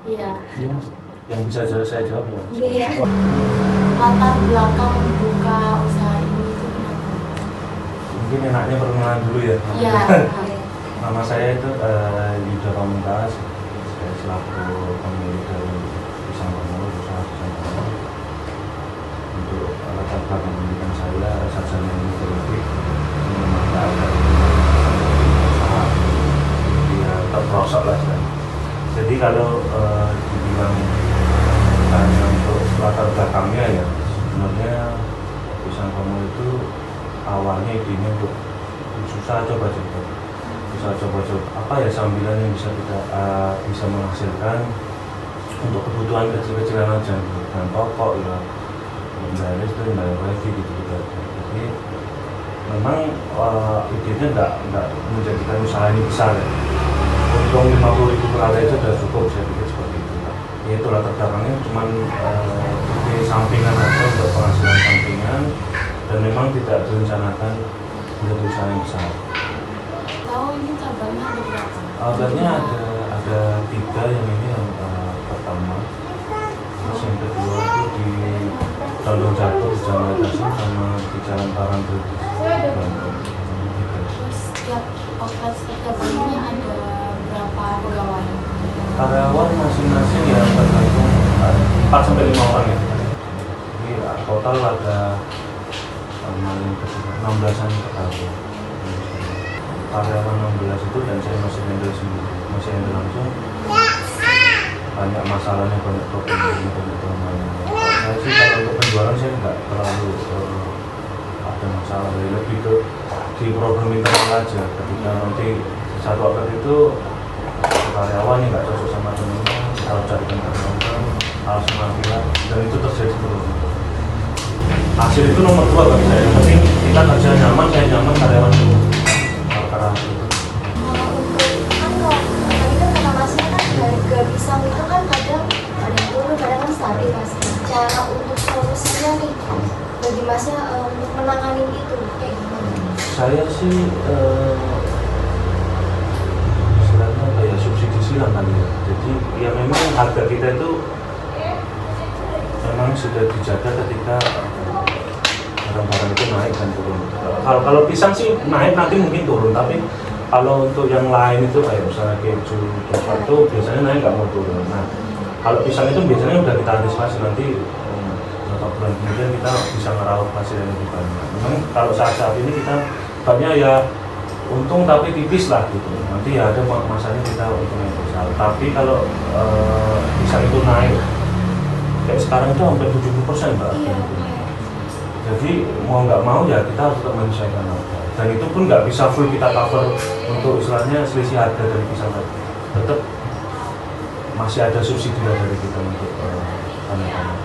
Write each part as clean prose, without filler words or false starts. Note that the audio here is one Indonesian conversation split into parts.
Iya. Ya, yang bisa saya jawab ya. Iya. Latar belakang membuka usaha ini itu kenapa? Mungkin enaknya perkenalan dulu ya. Iya. Nama saya itu Yuda Pamungkas. Saya selaku pemilik dari Pisang Pamungkas, usaha Pisang Pamungkas. Untuk latar belakang pendidikan saya sarjana ilmu politik, memang nggak ada usaha, dia terprosok lah saya. Jadi kalau dibilang hanya untuk latar belakangnya ya, sebenarnya Pisang Pamungkas itu awalnya idenya untuk usaha coba-coba apa ya sambilan yang bisa kita bisa menghasilkan untuk kebutuhan kecil-kecilan aja, dan pokok ya, bayar listrik, bayar wifi gitu-gitu aja. Jadi memang idenya nggak menjadikan usaha ini besar ya. Untung 50.000 per hari itu sudah cukup, saya pikir seperti itu. Ya itulah terbelakangnya cuman di sampingan aja untuk penghasilan sampingan, dan memang tidak direncanakan menjadi usaha yang besar. Tahu ini cabangnya ada berapa? Cabangnya ada 3, yang ini yang pertama, terus yang kedua itu di Condong Jatuh, di Jalan Kasih, sama di Jalan Parangtritis. Terus setiap outlet setiap ini ada berapa pegawai? Karyawan masing-masing ya tergantung 4 sampai 5 orang ya. Jadi total ada 16-an pegawai. Karyawan 16 itu, dan saya masih handle sendiri, masih handle langsung. Banyak masalahnya, banyak problemnya, banyak kelemahannya. Saya sih kalau untuk penjualan saya nggak terlalu ada masalah, lebih ke di problem internal aja. Ketika nanti satu outlet itu karyawan yang nggak cocok sama temennya, kita harus carikan karyawan, harus mengambil, dan itu terjadi terus. Hasil itu nomor 2 bagi saya. Yang penting kita kerja nyaman, saya nyaman, karyawan itu. Kalau untuk kan kalau tadi kan kata masnya kan harga pisang itu kan kadang ada turun, kadang kan stabil mas. Cara untuk solusinya nih bagi masnya untuk menangani itu kayak gimana? saya sih istilahnya kayak subsidi silang kan ya. Jadi ya memang harga kita itu memang sudah dijaga ketika barang-barang itu naik dan turun. Kalau pisang sih naik, nanti mungkin turun, tapi kalau untuk yang lain itu kayak misalnya keju, coklat itu biasanya naik, nggak mau turun. Nah, kalau pisang itu biasanya udah kita antisipasi, nanti beberapa bulan kemudian kita bisa ngeraup hasil yang lebih banyak. Memang kalau saat ini kita banyak ya untung tapi tipis lah gitu. Nanti ya ada masanya kita untung yang besar. Tapi kalau pisang itu naik kayak sekarang itu hampir 70% Mbak. Iya. Jadi mau nggak mau ya kita harus tetap menyesuaikan harga. Dan itu pun nggak bisa full kita cover untuk istilahnya selisih harga dari pisang tadi. Tetap masih ada subsidi dari kita untuk tanaman.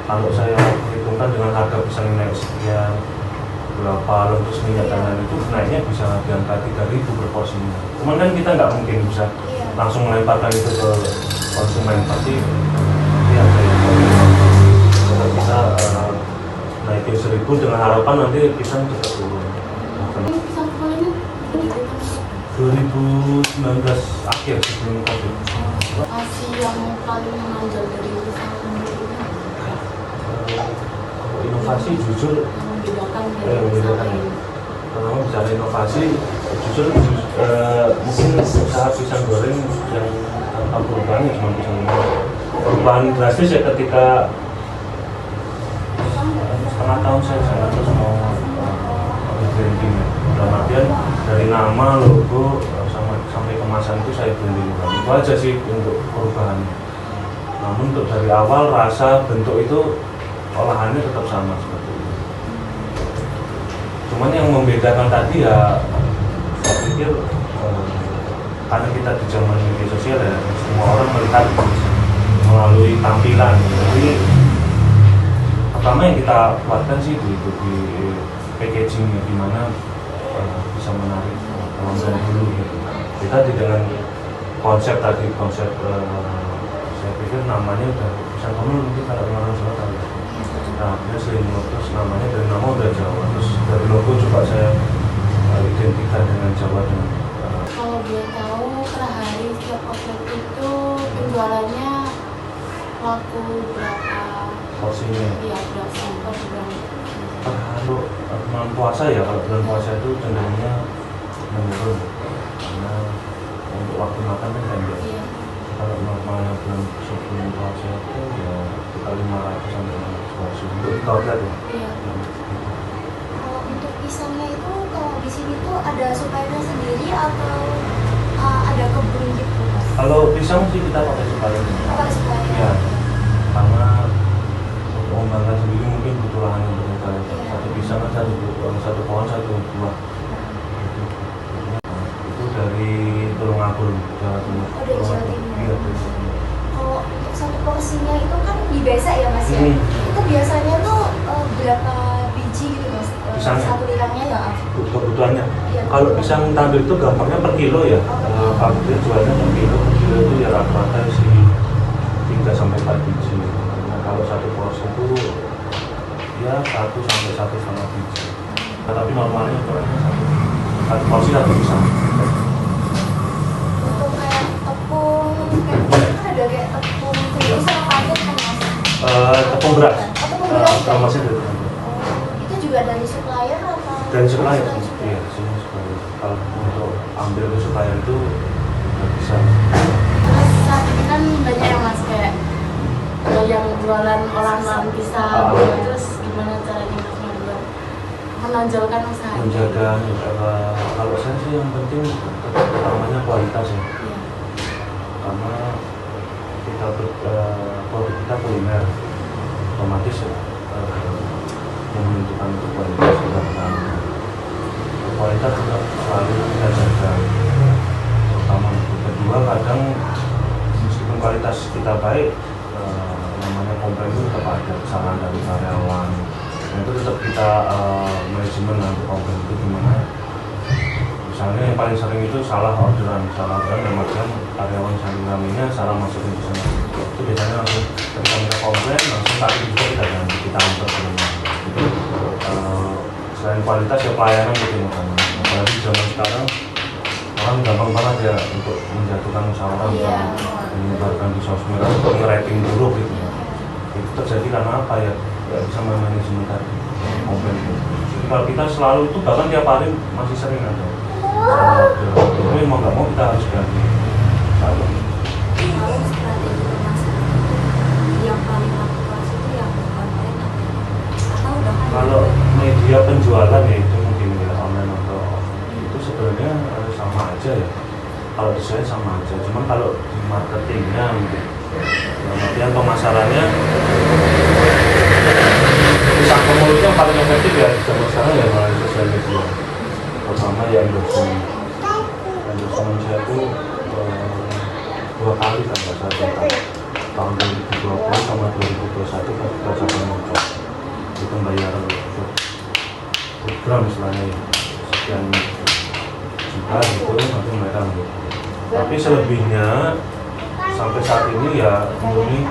Kalau saya perhitungkan dengan harga pisang naik sekian berapa, lalu terus minyak dan lain itu naiknya bisa di angka 3.000 per porsinya. Cuman kan kita nggak mungkin bisa langsung melemparkan itu ke konsumen, pasti nanti ada yang kalau kita naikin 1.000 dengan harapan nanti pisang cepat turun. Ini pisang kualinya 2019 akhir sebelum COVID. masih yang paling menonjol dari pisang ini Inovasi jujur membedakan membedakan. Kalau bicara inovasi jujur mungkin usaha pisang goreng yang tanpa perubahan cuma pisang goreng. Perubahan drastis ya ketika setengah tahun saya terus mau branding ya. Dalam artian dari nama, logo, sampai kemasan itu saya branding. Itu aja sih untuk perubahannya. Namun untuk dari awal rasa, bentuk itu olahannya tetap sama seperti itu. Cuman yang membedakan tadi ya saya pikir karena kita di zaman media sosial ya, semua orang melihat melalui tampilan. Jadi pertama yang kita buatkan sih di packagingnya, gimana bisa menarik pelanggan dulu gitu. Kita dengan konsep tadi, saya pikir namanya udah bisa ngomong, mungkin kalau orang Jawa tahu. Nah, dia sering terus namanya dari nama udah Jawa, terus dari logo juga saya identikan dengan Jawa. Kalau boleh tahu per hari setiap outlet itu jualannya laku berapa porsinya. ya berapa per bulan. Kalau bulan puasa ya, kalau bulan puasa itu cenderungnya menurun karena untuk waktu makan kan pendek. Iya. Kalau normalnya bulan sebelum puasa itu ya sekitar 500 sampai 600 porsi untuk outlet ya. Iya. Kalau untuk pisangnya itu kalau di sini tuh ada suppliernya sendiri atau ada kebun gitu mas? Kalau pisang sih kita pakai supplier. Apa supplier? Ya, karena untuk mengembangkan sendiri mungkin butuh lahan yang berbeda. Iya. Satu pisang kan satu pohon satu buah. Itu dari Tulungagung, Jawa Timur. Oh, dari Jawa Timur. Iya, dari Jawa Timur. Kalau untuk satu porsinya itu kan dibesek ya mas ya? Hmm. Itu biasanya tuh berapa biji gitu mas? Pisangnya? Satu lirangnya ya? Kebutuhannya. Iya. Kalau pisang tanduk itu gampangnya per kilo ya. Pabrik jualnya per kilo. Per kilo itu ya rata-rata sih 3 sampai 4 biji. Nah, kalau satu porsi itu ya 1 sampai 1,5 biji. Nah, tapi normalnya ukurannya satu porsi satu pisang. Untuk kayak tepung, kayak kan ada kayak tepung terigu sama padat kan mas? Tepung beras. Oh, tepung beras. Kalau masih dari Itu juga dari supplier atau? dari supplier. Dari supplier. Iya, sini supplier. Kalau untuk ambil ke supplier itu nggak bisa. Terus saat ini kan banyak yang mas kayak yang jualan olahan pisang terus gimana caranya mas membuat menonjolkan usahanya? Menjaga kalau saya sih yang penting utamanya kualitas ya. Iya. Karena kita produk kita kuliner otomatis ya, yang menentukan itu kualitas juga pertama. Kualitas juga selalu kita jaga, terutama itu. Kedua kadang meskipun kualitas kita baik, namanya komplain itu tetap ada kesalahan dari karyawan. Dan itu tetap kita manajemen untuk komplain itu gimana. Misalnya yang paling sering itu salah orderan dalam artian karyawan saling raminya salah masukin ke sana. Itu biasanya langsung ketika kita komplain langsung saat itu juga kita ganti, kita angkat ke rumah. Itu selain kualitas ya pelayanan gitu makanya. Apalagi zaman sekarang orang gampang banget ya untuk menjatuhkan usaha orang Iya. menyebarkan di sosmed atau nge-rating buruk gitu. Itu terjadi karena apa ya? Nggak bisa manajemen tadi komplain itu. Jadi kalau kita selalu itu bahkan tiap hari masih sering ada. Tapi mau nggak mau kita harus ganti. Selalu. Kalau strategi pemasaran yang paling aktual itu yang konten atau udah ada? Kalau media penjualan ya itu mungkin ya online atau offline itu sebenarnya sama aja ya. Kalau desain sama aja. Cuman kalau di marketingnya mungkin kemudian pemasarannya pisang kemul itu yang paling efektif ya zaman sekarang ya melalui sosial media. Pertama ya endorsement saya itu 2 kali kan nggak salah tahun 2020 sama 2021 kan kita coba muncul itu bayar untuk program misalnya ya, sekian juta gitu nanti mereka ambil. Tapi selebihnya sampai saat ini ya murni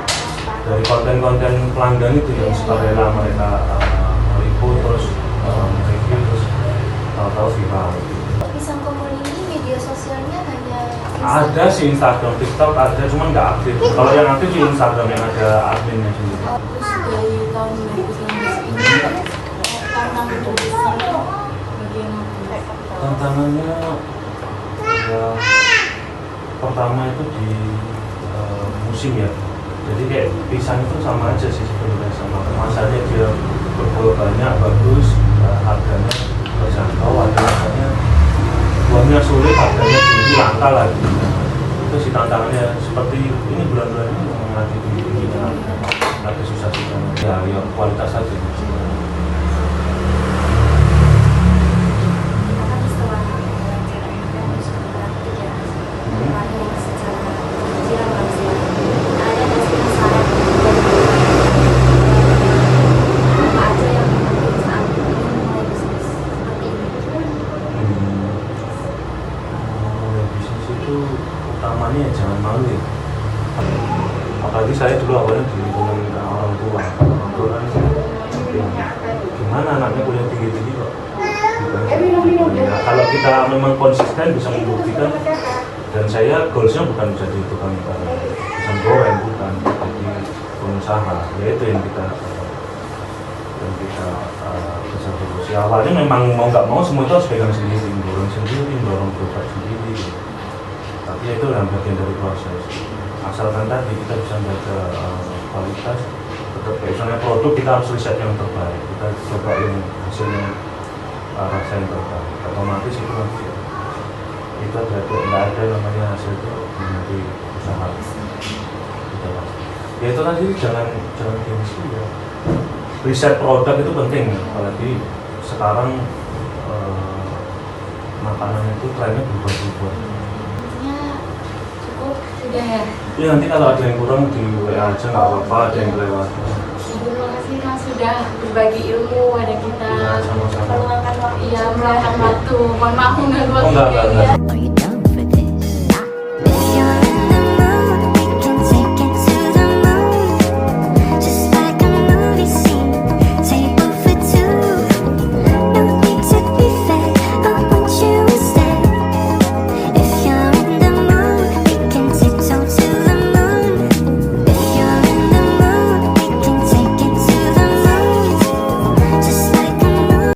dari konten-konten pelanggan itu yang sukarela mereka meliput terus review terus tahu-tahu viral. Pisang kemul ini media sosialnya hanya Ada sih Instagram, TikTok ada, cuman nggak aktif. Kalau yang aktif di Instagram yang ada adminnya sendiri. Terus dari tahun 2019 ini tantangan untuk pisang bagaimana? Tantangannya ya pertama itu di musim ya. Jadi kayak pisang itu sama aja sih sebenarnya sama masanya dia berbuah banyak bagus, harganya terjangkau, ada masanya buahnya sulit, harganya tinggi, langka lagi. Itu sih tantangannya seperti ini bulan-bulan ini lagi tinggi lagi susah-susah. Ya kualitas saja. Utamanya ya jangan malu ya. Apalagi saya dulu awalnya di lingkungan orang tua kan gimana anaknya kuliah tinggi-tinggi kok. Nah, kalau kita memang konsisten bisa membuktikan dan saya goalsnya bukan jadi tukang bisa usaha, yaitu yang kita bisa fokus. Ya awalnya memang mau nggak mau semua itu harus pegang sendiri, dorong berobat sendiri. Tapi itu yang bagian dari proses. Asalkan tadi kita bisa menjaga kualitas, tetap kayak misalnya produk kita harus riset yang terbaik. Kita coba yang hasilnya rasa yang terbaik. Otomatis itu nanti itu nggak ada namanya hasil itu nanti usaha. Gitu lah. Ya itu tadi jangan gengsi ya. Riset produk itu penting, apalagi sekarang makanan itu trennya berubah-ubah. Intinya cukup sudah ya. Ya nanti kalau ada yang kurang di WA aja nggak apa-apa, ada yang kelewat. Terima kasih Mas sudah berbagi ilmu pada kita. Ya, sama-sama. Meluangkan waktu. Iya, meluangkan waktu. Mohon maaf mengganggu Oh, enggak. waktunya. Are you